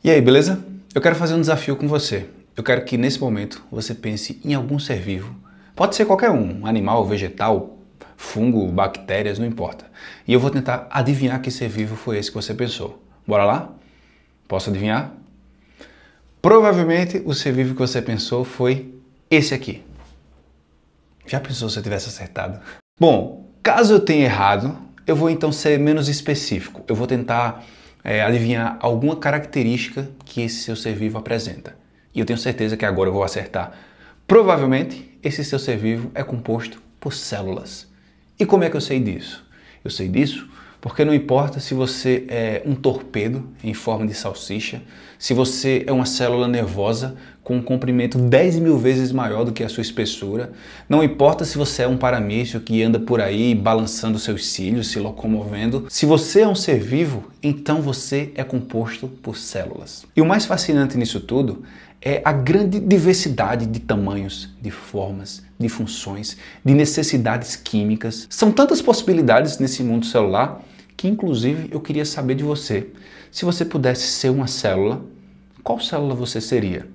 E aí, beleza? Eu quero fazer um desafio com você. Eu quero que nesse momento você pense em algum ser vivo. Pode ser qualquer um, animal, vegetal, fungo, bactérias, não importa. E eu vou tentar adivinhar que ser vivo foi esse que você pensou. Bora lá? Posso adivinhar? Provavelmente o ser vivo que você pensou foi esse aqui. Já pensou se eu tivesse acertado? Bom, caso eu tenha errado, eu vou então ser menos específico. Eu vou tentar adivinhar alguma característica que esse seu ser vivo apresenta. E eu tenho certeza que agora eu vou acertar. Provavelmente, esse seu ser vivo é composto por células. E como é que eu sei disso? Eu sei disso porque não importa se você é um torpedo em forma de salsicha, se você é uma célula nervosa com um comprimento 10.000 vezes maior do que a sua espessura, não importa se você é um paramício que anda por aí balançando seus cílios, se locomovendo, se você é um ser vivo, então você é composto por células. E o mais fascinante nisso tudo é a grande diversidade de tamanhos, de formas, de funções, de necessidades químicas. São tantas possibilidades nesse mundo celular que, inclusive, eu queria saber de você. Se você pudesse ser uma célula, qual célula você seria?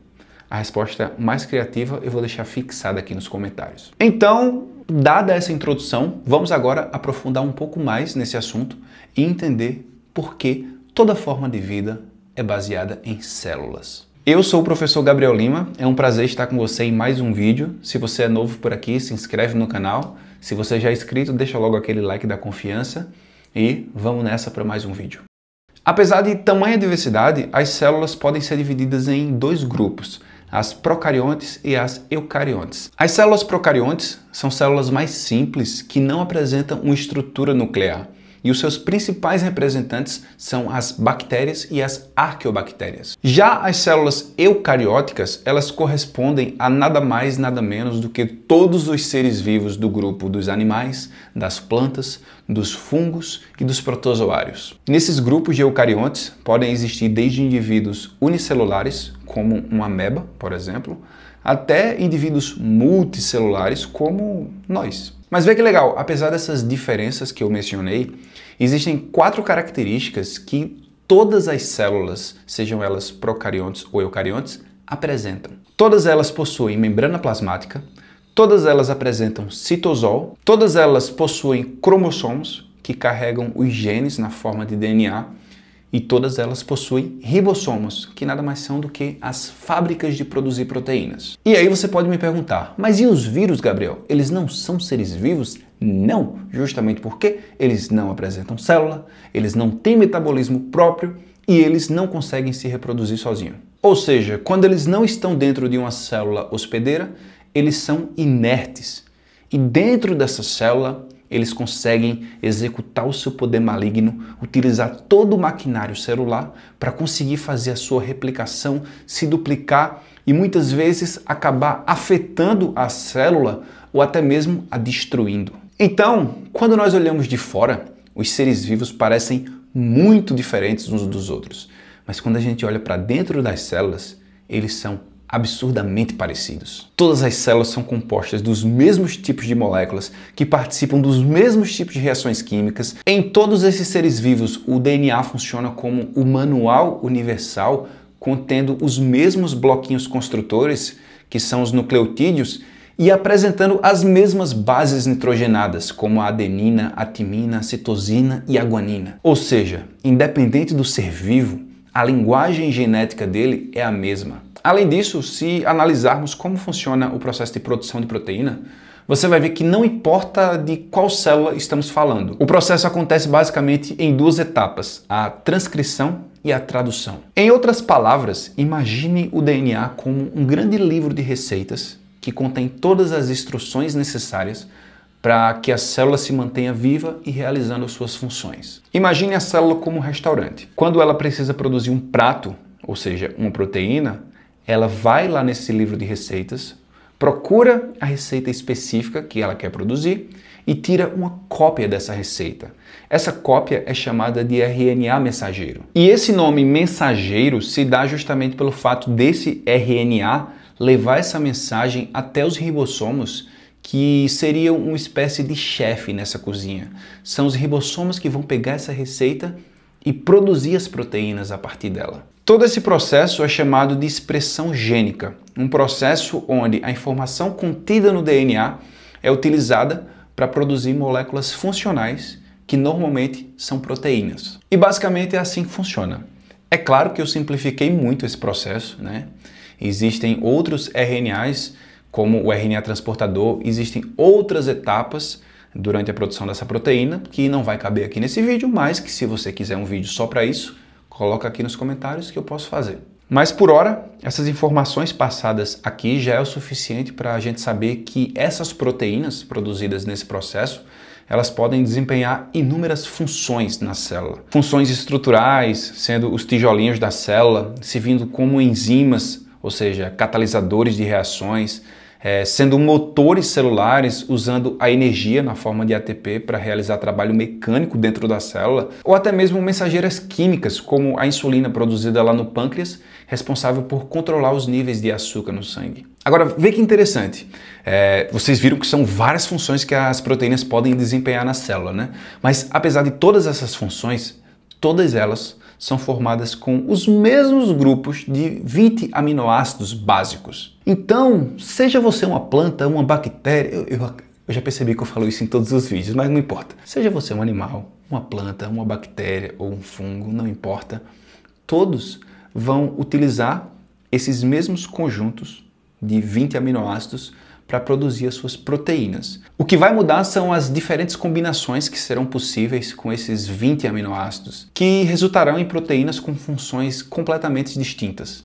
A resposta mais criativa eu vou deixar fixada aqui nos comentários. Então, dada essa introdução, vamos agora aprofundar um pouco mais nesse assunto e entender por que toda forma de vida é baseada em células. Eu sou o professor Gabriel Lima, é um prazer estar com você em mais um vídeo. Se você é novo por aqui, se inscreve no canal. Se você já é inscrito, deixa logo aquele like da confiança e vamos nessa para mais um vídeo. Apesar de tamanha diversidade, as células podem ser divididas em dois grupos, as procariontes e as eucariontes. As células procariontes são células mais simples que não apresentam uma estrutura nuclear. E os seus principais representantes são as bactérias e as arqueobactérias. Já as células eucarióticas, elas correspondem a nada mais, nada menos do que todos os seres vivos do grupo dos animais, das plantas, dos fungos e dos protozoários. Nesses grupos de eucariontes podem existir desde indivíduos unicelulares, como uma ameba, por exemplo, até indivíduos multicelulares, como nós. Mas vê que legal, apesar dessas diferenças que eu mencionei, existem 4 características que todas as células, sejam elas procariontes ou eucariontes, apresentam. Todas elas possuem membrana plasmática, todas elas apresentam citosol, todas elas possuem cromossomos, que carregam os genes na forma de DNA, e todas elas possuem ribossomos, que nada mais são do que as fábricas de produzir proteínas. E aí você pode me perguntar, mas e os vírus, Gabriel? Eles não são seres vivos? Não, justamente porque eles não apresentam célula, eles não têm metabolismo próprio e eles não conseguem se reproduzir sozinhos. Ou seja, quando eles não estão dentro de uma célula hospedeira, eles são inertes. E dentro dessa célula, eles conseguem executar o seu poder maligno, utilizar todo o maquinário celular para conseguir fazer a sua replicação, se duplicar e muitas vezes acabar afetando a célula ou até mesmo a destruindo. Então, quando nós olhamos de fora, os seres vivos parecem muito diferentes uns dos outros. Mas quando a gente olha para dentro das células, eles são absurdamente parecidos. Todas as células são compostas dos mesmos tipos de moléculas que participam dos mesmos tipos de reações químicas. Em todos esses seres vivos, o DNA funciona como o manual universal, contendo os mesmos bloquinhos construtores, que são os nucleotídeos, e apresentando as mesmas bases nitrogenadas, como a adenina, a timina, a citosina e a guanina. Ou seja, independente do ser vivo, a linguagem genética dele é a mesma. Além disso, se analisarmos como funciona o processo de produção de proteína, você vai ver que não importa de qual célula estamos falando. O processo acontece basicamente em 2 etapas, a transcrição e a tradução. Em outras palavras, imagine o DNA como um grande livro de receitas que contém todas as instruções necessárias para que a célula se mantenha viva e realizando suas funções. Imagine a célula como um restaurante. Quando ela precisa produzir um prato, ou seja, uma proteína, ela vai lá nesse livro de receitas, procura a receita específica que ela quer produzir e tira uma cópia dessa receita. Essa cópia é chamada de RNA mensageiro. E esse nome mensageiro se dá justamente pelo fato desse RNA levar essa mensagem até os ribossomos, que seriam uma espécie de chefe nessa cozinha. São os ribossomos que vão pegar essa receita e produzir as proteínas a partir dela. Todo esse processo é chamado de expressão gênica, um processo onde a informação contida no DNA é utilizada para produzir moléculas funcionais que normalmente são proteínas. E basicamente é assim que funciona. É claro que eu simplifiquei muito esse processo, né? Existem outros RNAs, como o RNA transportador, existem outras etapas durante a produção dessa proteína, que não vai caber aqui nesse vídeo, mas que se você quiser um vídeo só para isso, coloca aqui nos comentários que eu posso fazer. Mas por hora, essas informações passadas aqui já é o suficiente para a gente saber que essas proteínas produzidas nesse processo, elas podem desempenhar inúmeras funções na célula. Funções estruturais, sendo os tijolinhos da célula, servindo como enzimas, ou seja, catalisadores de reações, sendo motores celulares, usando a energia na forma de ATP para realizar trabalho mecânico dentro da célula, ou até mesmo mensageiras químicas, como a insulina produzida lá no pâncreas, responsável por controlar os níveis de açúcar no sangue. Agora, vê que interessante. Vocês viram que são várias funções que as proteínas podem desempenhar na célula, né? Mas apesar de todas essas funções, todas elas são formadas com os mesmos grupos de 20 aminoácidos básicos. Então, seja você uma planta, uma bactéria, eu já percebi que eu falo isso em todos os vídeos, mas não importa. Seja você um animal, uma planta, uma bactéria ou um fungo, não importa. Todos vão utilizar esses mesmos conjuntos de 20 aminoácidos para produzir as suas proteínas. O que vai mudar são as diferentes combinações que serão possíveis com esses 20 aminoácidos, que resultarão em proteínas com funções completamente distintas.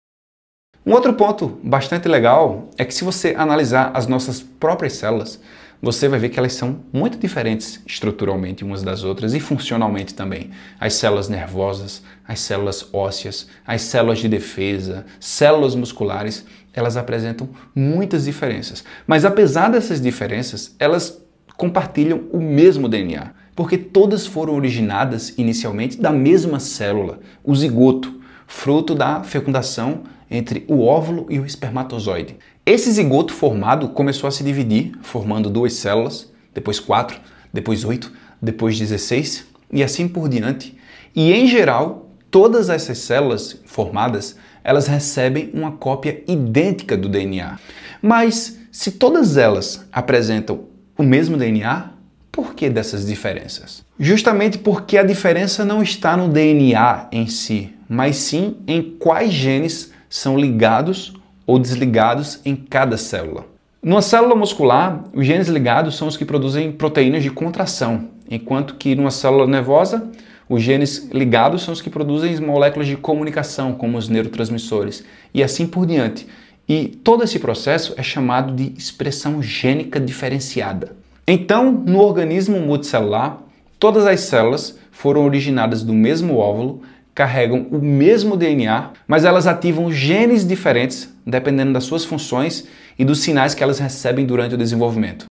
Um outro ponto bastante legal é que se você analisar as nossas próprias células, você vai ver que elas são muito diferentes estruturalmente umas das outras e funcionalmente também. As células nervosas, as células ósseas, as células de defesa, células musculares, elas apresentam muitas diferenças. Mas apesar dessas diferenças, elas compartilham o mesmo DNA, porque todas foram originadas inicialmente da mesma célula, o zigoto, fruto da fecundação entre o óvulo e o espermatozoide. Esse zigoto formado começou a se dividir, formando 2 células, depois 4, depois 8, depois 16 e assim por diante. E em geral, todas essas células formadas, elas recebem uma cópia idêntica do DNA. Mas se todas elas apresentam o mesmo DNA, por que dessas diferenças? Justamente porque a diferença não está no DNA em si, mas sim em quais genes são ligados ou desligados em cada célula. Numa célula muscular, os genes ligados são os que produzem proteínas de contração, enquanto que numa célula nervosa, os genes ligados são os que produzem moléculas de comunicação, como os neurotransmissores, e assim por diante. E todo esse processo é chamado de expressão gênica diferenciada. Então, no organismo multicelular, todas as células foram originadas do mesmo óvulo, carregam o mesmo DNA, mas elas ativam genes diferentes dependendo das suas funções e dos sinais que elas recebem durante o desenvolvimento.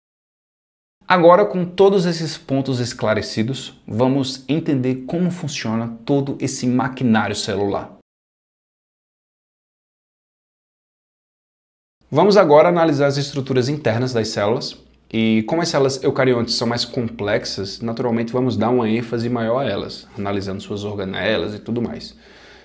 Agora, com todos esses pontos esclarecidos, vamos entender como funciona todo esse maquinário celular. Vamos agora analisar as estruturas internas das células. E como as células eucariontes são mais complexas, naturalmente vamos dar uma ênfase maior a elas, analisando suas organelas e tudo mais.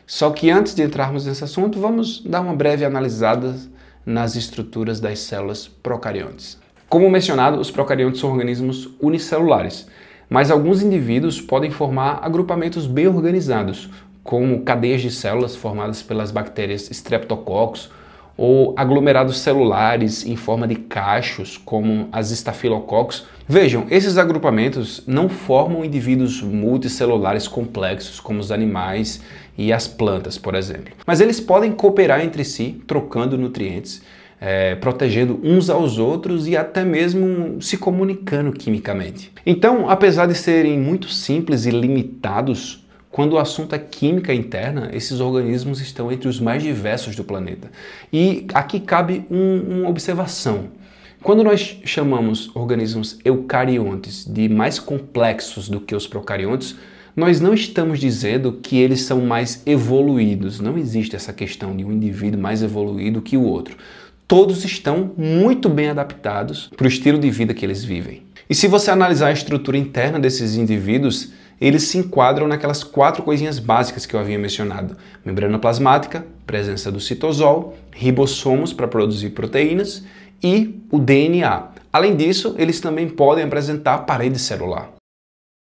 Só que antes de entrarmos nesse assunto, vamos dar uma breve analisada nas estruturas das células procariontes. Como mencionado, os procariontes são organismos unicelulares, mas alguns indivíduos podem formar agrupamentos bem organizados, como cadeias de células formadas pelas bactérias Streptococcus, ou aglomerados celulares em forma de cachos, como as estafilococcus. Vejam, esses agrupamentos não formam indivíduos multicelulares complexos, como os animais e as plantas, por exemplo. Mas eles podem cooperar entre si, trocando nutrientes, protegendo uns aos outros e até mesmo se comunicando quimicamente. Então, apesar de serem muito simples e limitados, quando o assunto é química interna, esses organismos estão entre os mais diversos do planeta. E aqui cabe uma observação. Quando nós chamamos organismos eucariontes de mais complexos do que os procariontes, nós não estamos dizendo que eles são mais evoluídos. Não existe essa questão de um indivíduo mais evoluído que o outro. Todos estão muito bem adaptados para o estilo de vida que eles vivem. E se você analisar a estrutura interna desses indivíduos, eles se enquadram naquelas 4 coisinhas básicas que eu havia mencionado. Membrana plasmática, presença do citosol, ribossomos para produzir proteínas e o DNA. Além disso, eles também podem apresentar parede celular.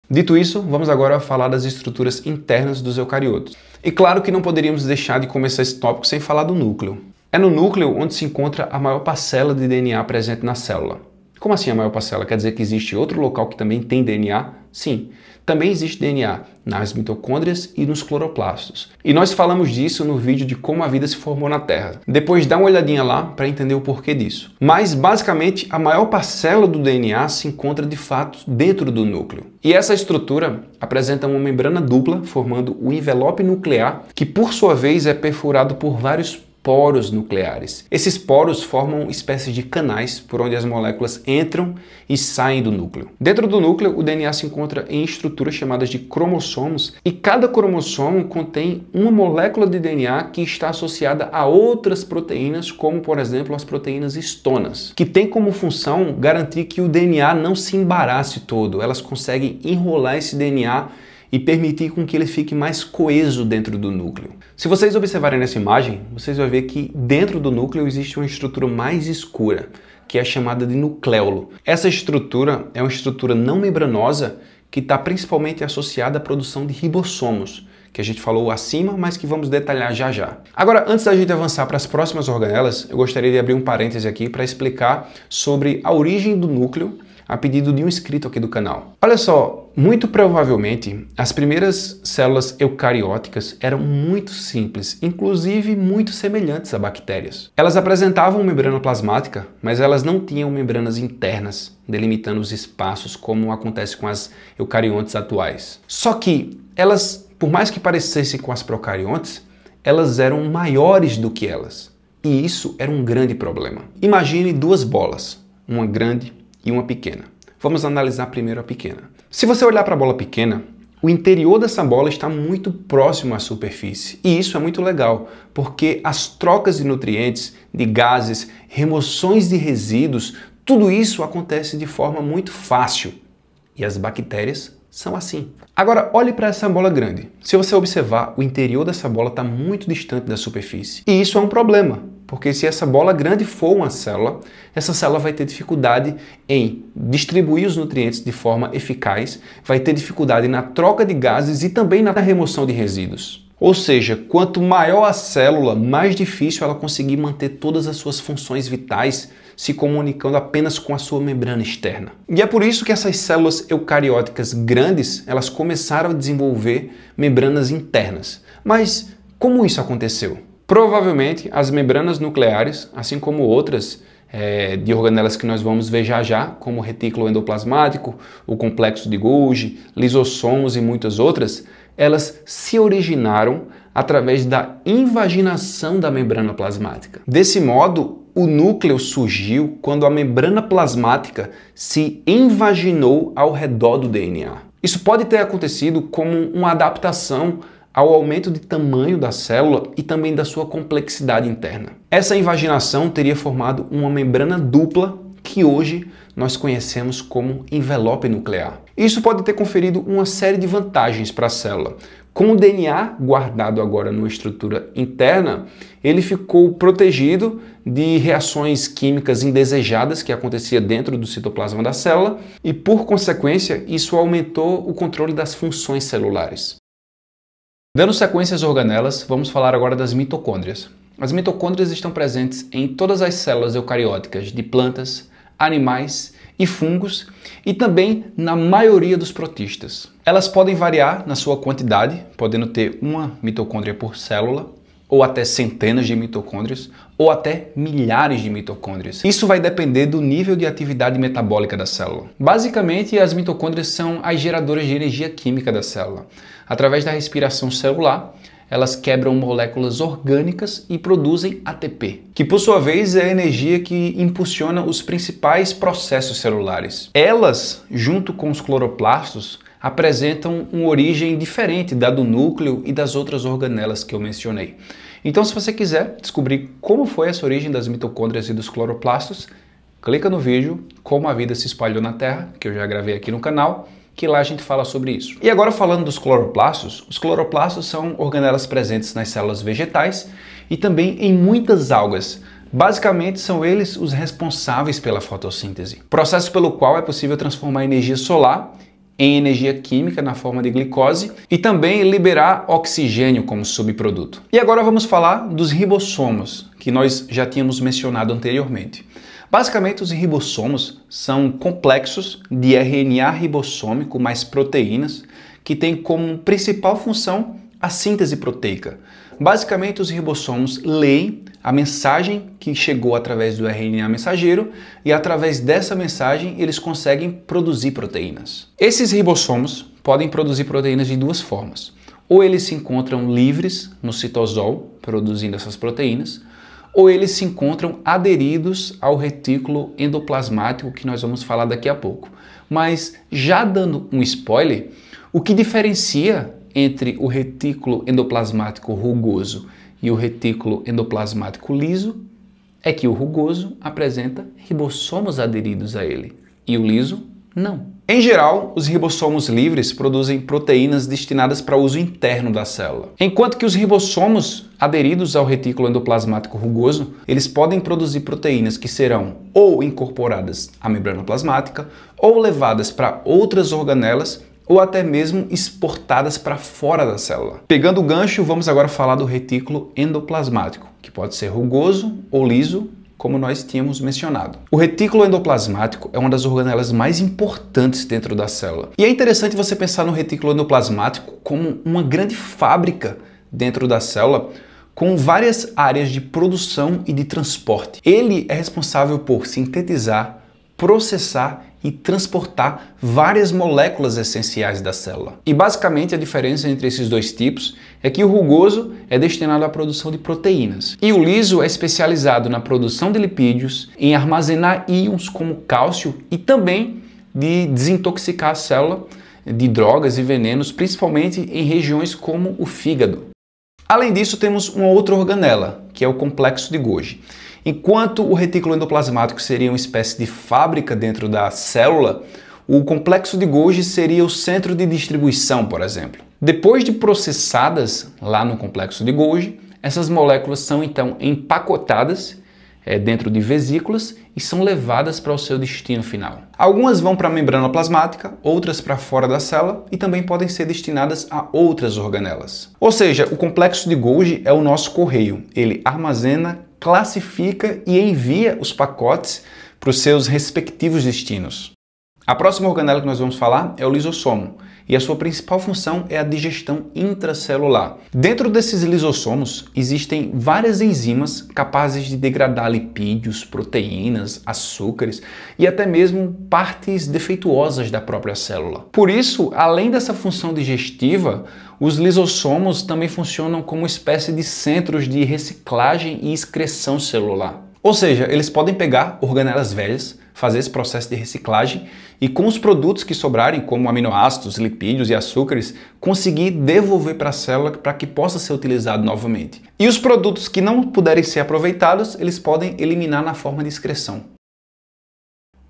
Dito isso, vamos agora falar das estruturas internas dos eucariotos. E claro que não poderíamos deixar de começar esse tópico sem falar do núcleo. É no núcleo onde se encontra a maior parcela de DNA presente na célula. Como assim a maior parcela? Quer dizer que existe outro local que também tem DNA? Sim, também existe DNA nas mitocôndrias e nos cloroplastos. E nós falamos disso no vídeo de como a vida se formou na Terra. Depois dá uma olhadinha lá para entender o porquê disso. Mas basicamente a maior parcela do DNA se encontra de fato dentro do núcleo. E essa estrutura apresenta uma membrana dupla formando o envelope nuclear, que por sua vez é perfurado por vários poros nucleares. Esses poros formam espécies de canais por onde as moléculas entram e saem do núcleo. Dentro do núcleo, o DNA se encontra em estruturas chamadas de cromossomos e cada cromossomo contém uma molécula de DNA que está associada a outras proteínas, como por exemplo as proteínas histonas, que tem como função garantir que o DNA não se embarace todo. Elas conseguem enrolar esse DNA e permitir com que ele fique mais coeso dentro do núcleo. Se vocês observarem nessa imagem, vocês vão ver que dentro do núcleo existe uma estrutura mais escura, que é chamada de nucléolo. Essa estrutura é uma estrutura não membranosa que está principalmente associada à produção de ribossomos, que a gente falou acima, mas que vamos detalhar já já. Agora, antes da gente avançar para as próximas organelas, eu gostaria de abrir um parêntese aqui para explicar sobre a origem do núcleo, a pedido de um inscrito aqui do canal. Olha só, muito provavelmente as primeiras células eucarióticas eram muito simples, inclusive muito semelhantes a bactérias. Elas apresentavam membrana plasmática, mas elas não tinham membranas internas, delimitando os espaços como acontece com as eucariontes atuais. Só que elas, por mais que parecessem com as procariontes, elas eram maiores do que elas. E isso era um grande problema. Imagine 2 bolas, uma grande e uma pequena. Vamos analisar primeiro a pequena. Se você olhar para a bola pequena, o interior dessa bola está muito próximo à superfície. E isso é muito legal, porque as trocas de nutrientes, de gases, remoções de resíduos, tudo isso acontece de forma muito fácil. E as bactérias são assim. Agora, olhe para essa bola grande. Se você observar, o interior dessa bola está muito distante da superfície. E isso é um problema, porque se essa bola grande for uma célula, essa célula vai ter dificuldade em distribuir os nutrientes de forma eficaz, vai ter dificuldade na troca de gases e também na remoção de resíduos. Ou seja, quanto maior a célula, mais difícil ela conseguir manter todas as suas funções vitais se comunicando apenas com a sua membrana externa. E é por isso que essas células eucarióticas grandes, elas começaram a desenvolver membranas internas. Mas como isso aconteceu? Provavelmente as membranas nucleares, assim como outras de organelas que nós vamos ver já já, como o retículo endoplasmático, o complexo de Golgi, lisossomos e muitas outras, elas se originaram através da invaginação da membrana plasmática. Desse modo, o núcleo surgiu quando a membrana plasmática se invaginou ao redor do DNA. Isso pode ter acontecido como uma adaptação ao aumento de tamanho da célula e também da sua complexidade interna. Essa invaginação teria formado uma membrana dupla que hoje nós conhecemos como envelope nuclear. Isso pode ter conferido uma série de vantagens para a célula. Com o DNA guardado agora numa estrutura interna, ele ficou protegido de reações químicas indesejadas que acontecia dentro do citoplasma da célula e, por consequência, isso aumentou o controle das funções celulares. Dando sequência às organelas, vamos falar agora das mitocôndrias. As mitocôndrias estão presentes em todas as células eucarióticas de plantas, animais e fungos e também na maioria dos protistas. Elas podem variar na sua quantidade, podendo ter uma mitocôndria por célula, ou até centenas de mitocôndrias, ou até milhares de mitocôndrias. Isso vai depender do nível de atividade metabólica da célula. Basicamente, as mitocôndrias são as geradoras de energia química da célula. Através da respiração celular, elas quebram moléculas orgânicas e produzem ATP, que por sua vez é a energia que impulsiona os principais processos celulares. Elas, junto com os cloroplastos, apresentam uma origem diferente da do núcleo e das outras organelas que eu mencionei. Então, se você quiser descobrir como foi essa origem das mitocôndrias e dos cloroplastos, clica no vídeo Como a Vida se Espalhou na Terra, que eu já gravei aqui no canal, que lá a gente fala sobre isso. E agora falando dos cloroplastos, os cloroplastos são organelas presentes nas células vegetais e também em muitas algas. Basicamente, são eles os responsáveis pela fotossíntese, processo pelo qual é possível transformar energia solar em energia química na forma de glicose e também liberar oxigênio como subproduto. E agora vamos falar dos ribossomos, que nós já tínhamos mencionado anteriormente. Basicamente, os ribossomos são complexos de RNA ribossômico mais proteínas que têm como principal função a síntese proteica. Basicamente, os ribossomos leem a mensagem que chegou através do RNA mensageiro e através dessa mensagem eles conseguem produzir proteínas. Esses ribossomos podem produzir proteínas de duas formas. Ou eles se encontram livres no citosol, produzindo essas proteínas, ou eles se encontram aderidos ao retículo endoplasmático, que nós vamos falar daqui a pouco. Mas já dando um spoiler, o que diferencia entre o retículo endoplasmático rugoso e o retículo endoplasmático liso é que o rugoso apresenta ribossomos aderidos a ele e o liso não. Em geral, os ribossomos livres produzem proteínas destinadas para uso interno da célula, enquanto que os ribossomos aderidos ao retículo endoplasmático rugoso, eles podem produzir proteínas que serão ou incorporadas à membrana plasmática ou levadas para outras organelas ou até mesmo exportadas para fora da célula. Pegando o gancho, vamos agora falar do retículo endoplasmático, que pode ser rugoso ou liso, como nós tínhamos mencionado. O retículo endoplasmático é uma das organelas mais importantes dentro da célula. E é interessante você pensar no retículo endoplasmático como uma grande fábrica dentro da célula, com várias áreas de produção e de transporte. Ele é responsável por sintetizar, processar e transportar várias moléculas essenciais da célula. E basicamente a diferença entre esses dois tipos é que o rugoso é destinado à produção de proteínas e o liso é especializado na produção de lipídios, em armazenar íons como cálcio e também de desintoxicar a célula de drogas e venenos, principalmente em regiões como o fígado. Além disso, temos uma outra organela, que é o complexo de Golgi. Enquanto o retículo endoplasmático seria uma espécie de fábrica dentro da célula, o complexo de Golgi seria o centro de distribuição, por exemplo. Depois de processadas lá no complexo de Golgi, essas moléculas são então empacotadas dentro de vesículas e são levadas para o seu destino final. Algumas vão para a membrana plasmática, outras para fora da célula e também podem ser destinadas a outras organelas. Ou seja, o complexo de Golgi é o nosso correio. Ele armazena, classifica e envia os pacotes para os seus respectivos destinos. A próxima organela que nós vamos falar é o lisossomo, e a sua principal função é a digestão intracelular. Dentro desses lisossomos existem várias enzimas capazes de degradar lipídios, proteínas, açúcares e até mesmo partes defeituosas da própria célula. Por isso, além dessa função digestiva, os lisossomos também funcionam como uma espécie de centros de reciclagem e excreção celular. Ou seja, eles podem pegar organelas velhas, fazer esse processo de reciclagem e com os produtos que sobrarem, como aminoácidos, lipídios e açúcares, conseguir devolver para a célula para que possa ser utilizado novamente. E os produtos que não puderem ser aproveitados, eles podem eliminar na forma de excreção.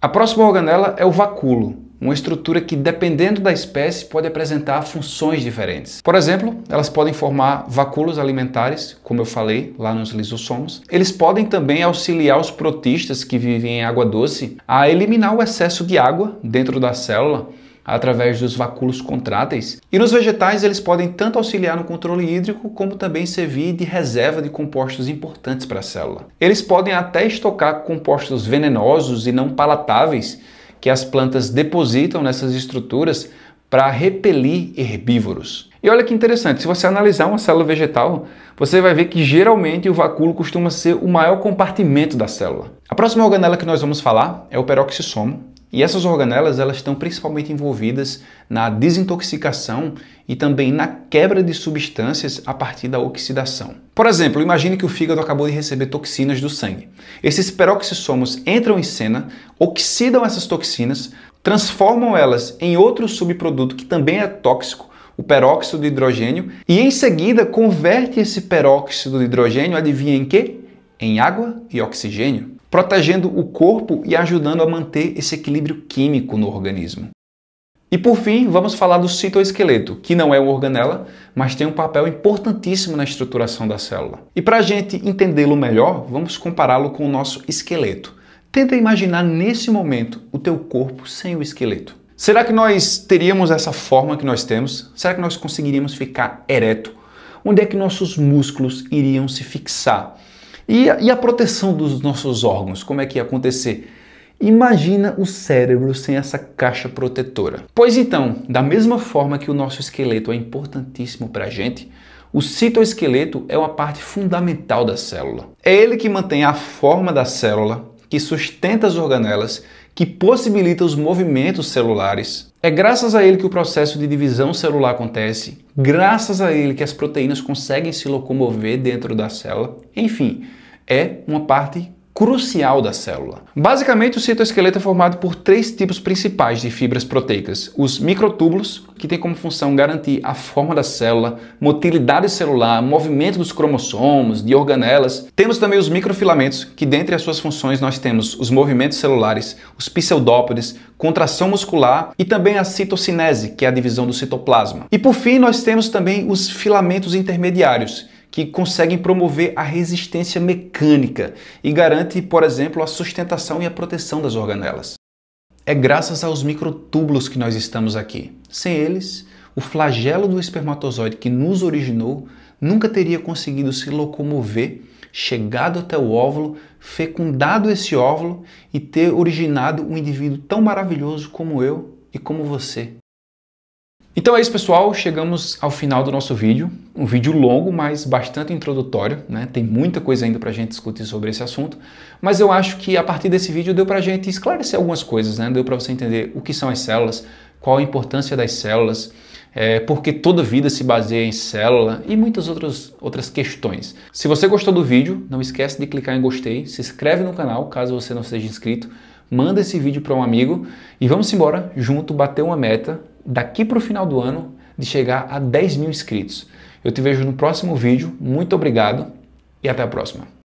A próxima organela é o vacúolo, uma estrutura que, dependendo da espécie, pode apresentar funções diferentes. Por exemplo, elas podem formar vacúolos alimentares, como eu falei lá nos lisossomos. Eles podem também auxiliar os protistas que vivem em água doce a eliminar o excesso de água dentro da célula através dos vacúolos contráteis. E nos vegetais eles podem tanto auxiliar no controle hídrico como também servir de reserva de compostos importantes para a célula. Eles podem até estocar compostos venenosos e não palatáveis que as plantas depositam nessas estruturas para repelir herbívoros. E olha que interessante, se você analisar uma célula vegetal, você vai ver que geralmente o vacúolo costuma ser o maior compartimento da célula. A próxima organela que nós vamos falar é o peroxissomo. E essas organelas elas estão principalmente envolvidas na desintoxicação e também na quebra de substâncias a partir da oxidação. Por exemplo, imagine que o fígado acabou de receber toxinas do sangue. Esses peroxissomos entram em cena, oxidam essas toxinas, transformam elas em outro subproduto que também é tóxico, o peróxido de hidrogênio, e em seguida converte esse peróxido de hidrogênio, adivinha em quê? Em água e oxigênio, protegendo o corpo e ajudando a manter esse equilíbrio químico no organismo. E por fim, vamos falar do citoesqueleto, que não é uma organela, mas tem um papel importantíssimo na estruturação da célula. E para a gente entendê-lo melhor, vamos compará-lo com o nosso esqueleto. Tenta imaginar nesse momento o teu corpo sem o esqueleto. Será que nós teríamos essa forma que nós temos? Será que nós conseguiríamos ficar ereto? Onde é que nossos músculos iriam se fixar? E a proteção dos nossos órgãos, como é que ia acontecer? Imagina o cérebro sem essa caixa protetora. Pois então, da mesma forma que o nosso esqueleto é importantíssimo para a gente, o citoesqueleto é uma parte fundamental da célula. É ele que mantém a forma da célula, que sustenta as organelas, que possibilita os movimentos celulares. É graças a ele que o processo de divisão celular acontece, graças a ele que as proteínas conseguem se locomover dentro da célula. Enfim, é uma parte crucial da célula. Basicamente, o citoesqueleto é formado por 3 tipos principais de fibras proteicas. Os microtúbulos, que tem como função garantir a forma da célula, motilidade celular, movimento dos cromossomos, de organelas. Temos também os microfilamentos, que dentre as suas funções nós temos os movimentos celulares, os pseudópodes, contração muscular e também a citocinese, que é a divisão do citoplasma. E por fim, nós temos também os filamentos intermediários, que conseguem promover a resistência mecânica e garante, por exemplo, a sustentação e a proteção das organelas. É graças aos microtúbulos que nós estamos aqui. Sem eles, o flagelo do espermatozoide que nos originou nunca teria conseguido se locomover, chegado até o óvulo, fecundado esse óvulo e ter originado um indivíduo tão maravilhoso como eu e como você. Então é isso, pessoal, chegamos ao final do nosso vídeo, um vídeo longo, mas bastante introdutório, né? Tem muita coisa ainda para a gente discutir sobre esse assunto, mas eu acho que a partir desse vídeo deu para a gente esclarecer algumas coisas, né? Deu para você entender o que são as células, qual a importância das células, porque toda vida se baseia em célula e muitas outras questões. Se você gostou do vídeo, não esquece de clicar em gostei, se inscreve no canal caso você não seja inscrito, manda esse vídeo para um amigo e vamos embora junto bater uma meta daqui para o final do ano de chegar a 10 mil inscritos. Eu te vejo no próximo vídeo, muito obrigado e até a próxima.